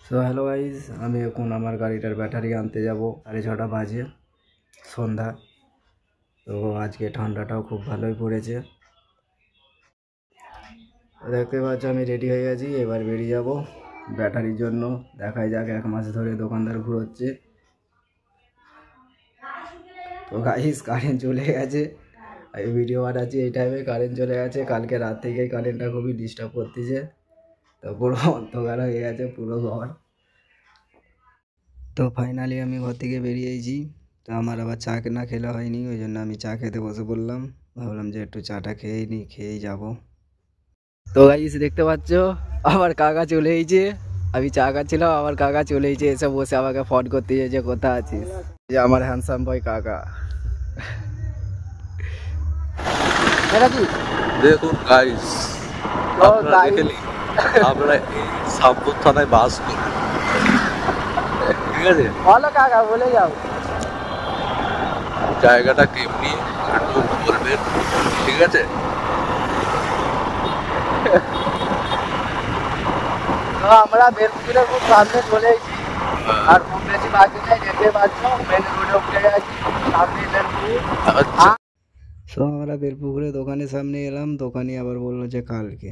So hello guys, আমি এখন আমার গাড়িটার ব্যাটারি আনতে যাব। 6:30 বাজে, সন্ধ্যা। তো আজকে ঠান্ডাটাও খুব ভালোই পড়েছে। দেখতে পাচ্ছ আমি রেডি হয়ে গেছি, এবার বেরিয়ে যাব ব্যাটারির জন্য। দেখাই যাক, 1 মাস ধরে দোকানদার ঘুরোচ্ছে। তো গাইজ কারেন্ট চলে গেছে, আমি ভিডিও বানাচ্ছি এই টাইমে কারেন্ট চলে গেছে। কালকে রাত থেকেই কারেন্টটা খুবই ডিস্টার্ব করতেছে। তো পুরো অন্ধকার হয়ে গেছে পুরো ঘর। তো ফাইনালি আমি ঘর থেকে বেরিয়েছি। তো আমার আবার চা না খেলে হয়নি, ওই জন্য আমি চা খেতে বসে পড়লাম। ভাবলাম যে একটু চাটা খেয়েই নিই, খেয়েই যাবো। তো গাইস দেখতে পাচ্ছ আমার কাকা চলে এসেছে। আমি চা খাচ্ছিলাম, আমার কাকা চলে এসেছে, এসে বসে আমাকে ফোন করতে যে কোথায় আছিস। যে আমার হ্যান্ডসাম বয় কাকা। দেখুন গাইস, আপনারা দেখেলি আমরা এই সাম্পুর থানায় বাস করি, ঠিক আছে? বলো কাকা, বলে যাও। জায়গাটা কেমনি একটু বলবেন, ঠিক আছে? তো আমরা বেলপুকুরের খুব সামনে চলে এসেছি, আর খুব বেশি বাকি নেই। দেখতে পাচ্ছ মেন রোডে উঠে গেছি, সামনে বেলপুকুর। আচ্ছা, তো আমরা বেলপুকুরের দোকানের সামনে এলাম, দোকানি আবার বললো যে কালকে।